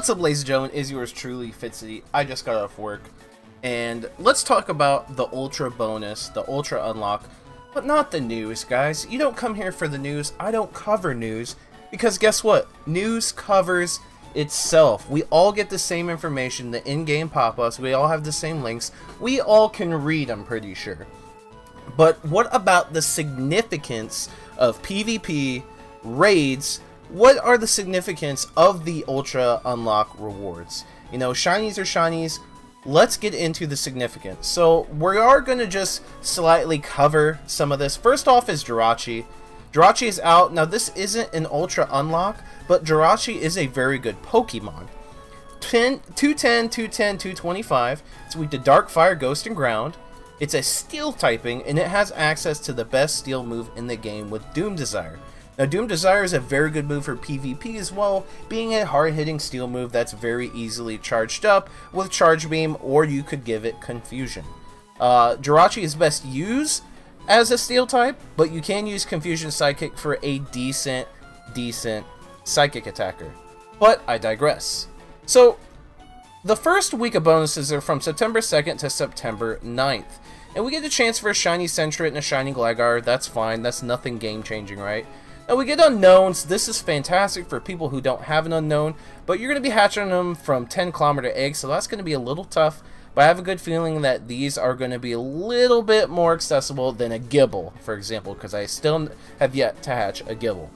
What's up, ladies and gentlemen, is yours truly, Fitz. I just got off work, and let's talk about the Ultra bonus, the Ultra unlock, but not the news, guys. You don't come here for the news. I don't cover news, because guess what? News covers itself. We all get the same information, the in-game pop-ups, we all have the same links, we all can read, I'm pretty sure. But what about the significance of PvP, raids? What are the significance of the Ultra unlock rewards? You know, shinies are shinies. Let's get into the significance. So we are going to just slightly cover some of this. First off is Jirachi. Jirachi is out. Now this isn't an Ultra unlock, but Jirachi is a very good Pokemon. 210, 225. It's weak to Dark, Fire, Ghost, and Ground. It's a Steel typing, and it has access to the best Steel move in the game with Doom Desire. Now, Doom Desire is a very good move for PvP as well, being a hard-hitting Steel move that's very easily charged up with Charge Beam, or you could give it Confusion. Jirachi is best used as a Steel type, but you can use Confusion Psychic for a decent Psychic attacker. But I digress. So, the first week of bonuses are from September 2nd to September 9th. And we get a chance for a Shiny Sentret and a Shiny Gligar. That's fine. That's nothing game-changing, right? Now we get unknowns. This is fantastic for people who don't have an unknown, but you're going to be hatching them from 10-kilometer eggs, so that's going to be a little tough, but I have a good feeling that these are going to be a little bit more accessible than a Gibble, for example, because I still have yet to hatch a Gibble.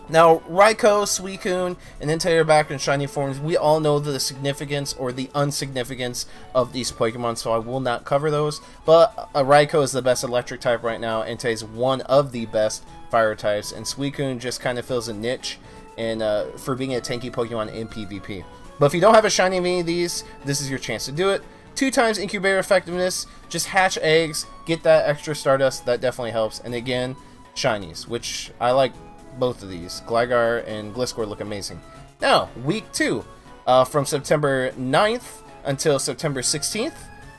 Now, Raikou, Suicune, and Entire back in shiny forms, we all know the significance or the unsignificance of these Pokemon, so I will not cover those. But Raikou is the best electric type right now, Entei is one of the best fire types, and Suicune just kind of fills a niche and for being a tanky Pokemon in PvP. But if you don't have a shiny of any of these, this is your chance to do it. 2 times incubator effectiveness, just hatch eggs, get that extra Stardust, that definitely helps. And again, shinies, which I like. Both of these, Gligar and Gliscor, look amazing. Now, week 2, from September 9th until September 16th,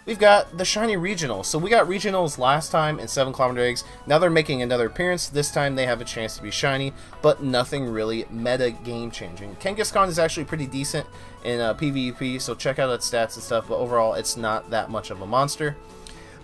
we've got the Shiny Regionals. So we got Regionals last time in 7-kilometer eggs. Now they're making another appearance. This time they have a chance to be shiny, but nothing really meta game changing. Kangaskhan is actually pretty decent in PvP, so check out its stats and stuff, but overall it's not that much of a monster.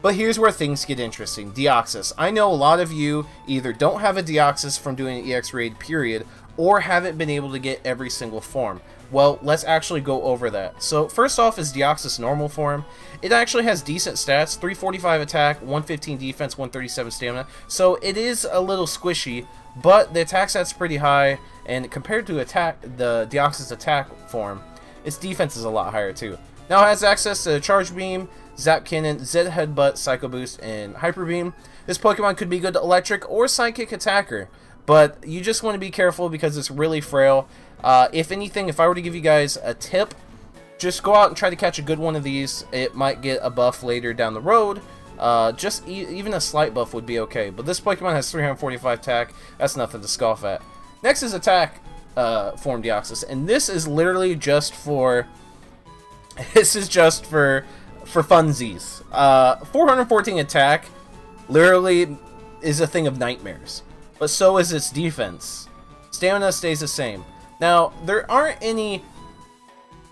But here's where things get interesting. Deoxys. I know a lot of you either don't have a Deoxys from doing an EX raid, period, or haven't been able to get every single form. Well, let's actually go over that. So, first off is Deoxys normal form. It actually has decent stats, 345 attack, 115 defense, 137 stamina. So, it is a little squishy, but the attack stat's pretty high, and compared to the Deoxys attack form, its defense is a lot higher too. Now it has access to Charge Beam, Zap Cannon, Z Headbutt, Psycho Boost, and Hyper Beam. This Pokemon could be good electric or psychic attacker, but you just want to be careful because it's really frail. If anything, if I were to give you guys a tip, just go out and try to catch a good one of these. It might get a buff later down the road. Even a slight buff would be okay, but this Pokemon has 345 attack. That's nothing to scoff at. Next is attack form Deoxys, and this is literally just for for funsies. 414 attack literally is a thing of nightmares, but so is its defense. Stamina stays the same. Now, there aren't any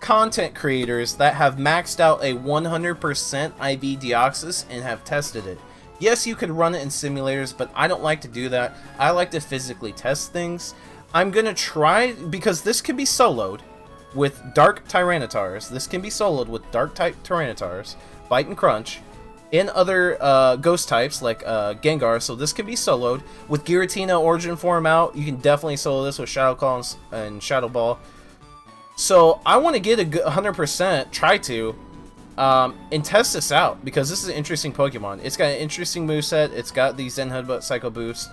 content creators that have maxed out a 100% IV Deoxys and have tested it. Yes, you could run it in simulators, but I don't like to do that. I like to physically test things. I'm gonna try, because this can be soloed with Dark Tyrannitars. This can be soloed with Dark type Tyrannitars, Bite and Crunch, and other Ghost types like Gengar, so this can be soloed. With Giratina Origin Form out, you can definitely solo this with Shadow Claw and Shadow Ball. So I want to get a good 100%, try to, and test this out, because this is an interesting Pokemon. It's got an interesting moveset, it's got the Zen Headbutt Psycho Boost.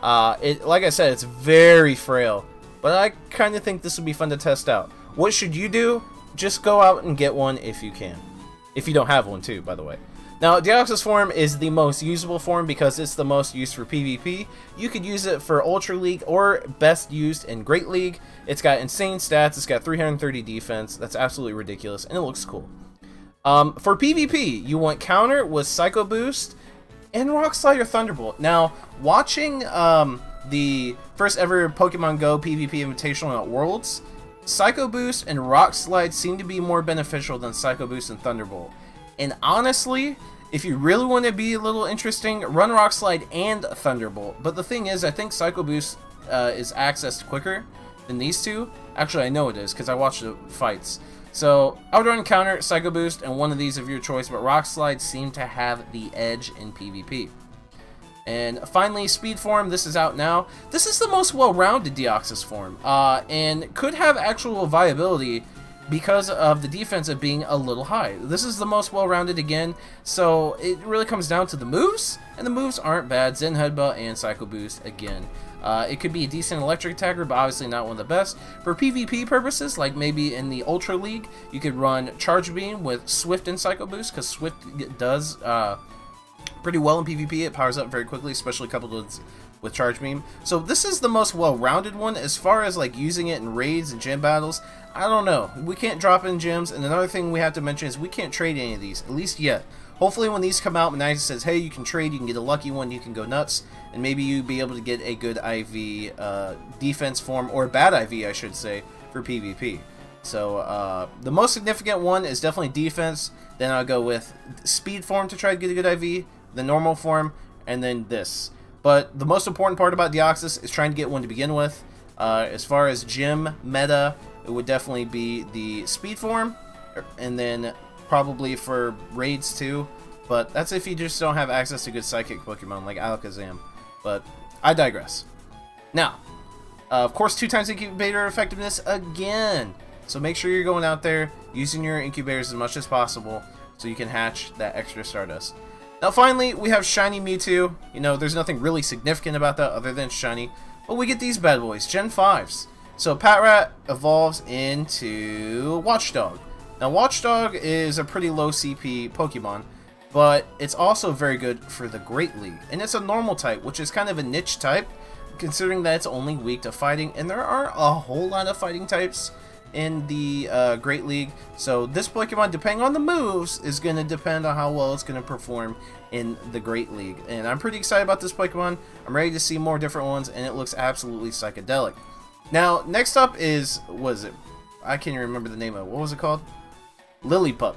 Like I said, it's very frail, but I kind of think this would be fun to test out. What should you do? Just go out and get one if you can. If you don't have one too, by the way. Now, Deoxys form is the most usable form because it's the most used for PvP. You could use it for Ultra League or best used in Great League. It's got insane stats. It's got 330 defense. That's absolutely ridiculous, and it looks cool. For PvP, you want counter with Psycho Boost and Rock Slide or Thunderbolt. Now, watching the first ever Pokemon Go PvP Invitational at Worlds, Psycho Boost and Rock Slide seem to be more beneficial than Psycho Boost and Thunderbolt. And honestly, if you really want to be a little interesting, run Rock Slide and Thunderbolt. But the thing is, I think Psycho Boost is accessed quicker than these two. Actually, I know it is because I watched the fights. So I would run Counter, Psycho Boost, and one of these of your choice, but Rock Slide seem to have the edge in PvP. And finally, Speed Form, this is out now. This is the most well-rounded Deoxys form, and could have actual viability because of the defensive being a little high. This is the most well-rounded again, so it really comes down to the moves, and the moves aren't bad. Zen Headbutt and Psycho Boost again. It could be a decent electric attacker, but obviously not one of the best. For PvP purposes, like maybe in the Ultra League, you could run Charge Beam with Swift and Psycho Boost, because Swift does pretty well in PvP. It powers up very quickly, especially coupled with Charge Beam. So this is the most well-rounded one. As far as like using it in raids and gym battles, I don't know. We can't drop in gyms, and another thing we have to mention is we can't trade any of these, at least yet. Hopefully when these come out, Niantic says, hey, you can trade, you can get a lucky one, you can go nuts, and maybe you'll be able to get a good IV defense form, or a bad IV, I should say, for PvP. So the most significant one is definitely defense. Then I'll go with speed form to try to get a good IV, the normal form, and then this. But the most important part about Deoxys is trying to get one to begin with. As far as gym meta, it would definitely be the speed form, and then probably for raids too, but that's if you just don't have access to good psychic Pokemon like Alakazam. But I digress. Now, of course, 2x incubator effectiveness again. So make sure you're going out there using your incubators as much as possible so you can hatch that extra Stardust. Now finally, we have Shiny Mewtwo. You know, there's nothing really significant about that other than Shiny. But we get these bad boys, Gen 5s. So Patrat evolves into Watchdog. Now Watchdog is a pretty low CP Pokemon, but it's also very good for the Great League. And it's a normal type, which is kind of a niche type, considering that it's only weak to fighting, and there aren't a whole lot of fighting types in the Great League. So this Pokemon, depending on the moves, is going to depend on how well it's going to perform in the Great League. And I'm pretty excited about this Pokemon. I'm ready to see more different ones, and it looks absolutely psychedelic. Now, next up is, what is it? I can't even remember the name of it. What was it called? Lillipup.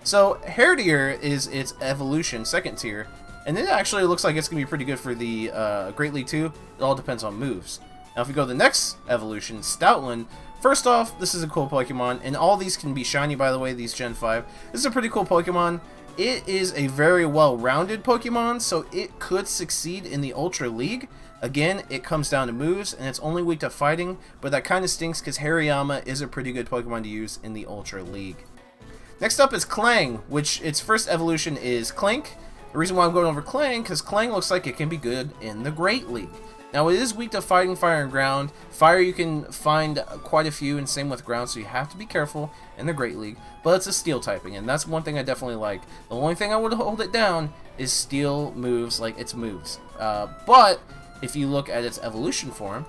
So Herdier is its evolution, second tier, and it actually looks like it's going to be pretty good for the Great League too. It all depends on moves. Now if we go to the next evolution, Stoutland, first off, this is a cool Pokemon, and all these can be shiny, by the way, these Gen 5. This is a pretty cool Pokemon. It is a very well-rounded Pokemon, so it could succeed in the Ultra League. Again, it comes down to moves, and it's only weak to fighting, but that kind of stinks because Hariyama is a pretty good Pokemon to use in the Ultra League. Next up is Clang, which its first evolution is Clink. The reason why I'm going over Clang, because Clang looks like it can be good in the Great League. Now it is weak to fighting, fire, and ground. Fire you can find quite a few, and same with ground, so you have to be careful in the Great League. But it's a steel typing, and that's one thing I definitely like. The only thing I would hold it down is steel moves, like its moves. But if you look at its evolution form,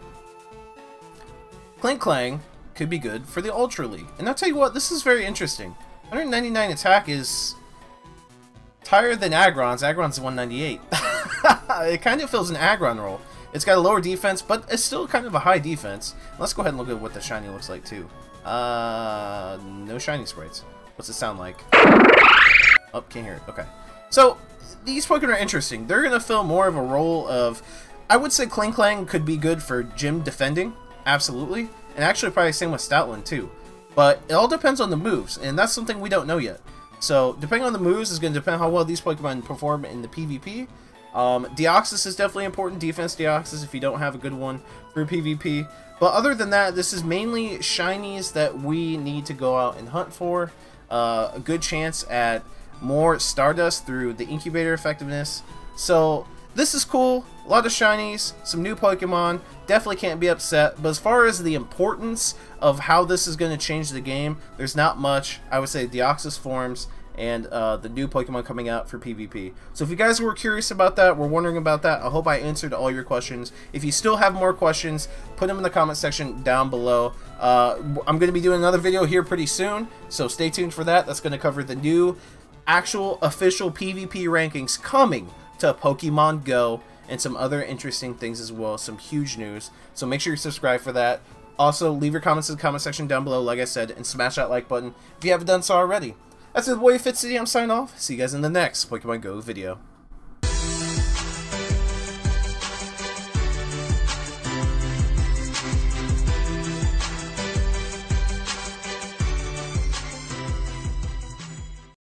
Clang could be good for the Ultra League. And I'll tell you what, this is very interesting. 199 attack is higher than Aggron's. Aggron's 198. It kind of fills an Aggron role. It's got a lower defense, but it's still kind of a high defense. Let's go ahead and look at what the shiny looks like too. No shiny sprites. What's it sound like? Oh, can't hear it. Okay. So these Pokemon are interesting. They're gonna fill more of a role of, I would say Clang could be good for gym defending, absolutely, and actually probably same with Stoutland too. But it all depends on the moves, and that's something we don't know yet. So depending on the moves is going to depend how well these Pokemon perform in the PvP. Deoxys is definitely important, defense Deoxys, if you don't have a good one for PvP. But other than that, this is mainly shinies that we need to go out and hunt for. A good chance at more Stardust through the incubator effectiveness. So this is cool. A lot of shinies, some new Pokemon. Definitely can't be upset. But as far as the importance of how this is going to change the game, there's not much. I would say Deoxys forms and the new Pokemon coming out for PvP. So if you guys were curious about that, were wondering about that, I hope I answered all your questions. If you still have more questions, put them in the comment section down below. I'm going to be doing another video here pretty soon, so stay tuned for that. That's going to cover the new actual official PvP rankings coming to Pokemon Go, and some other interesting things as well, some huge news. So make sure you subscribe for that. Also, leave your comments in the comment section down below, like I said, and smash that like button if you haven't done so already. That's the boy Fitz. I'm signing off. See you guys in the next Pokemon Go video.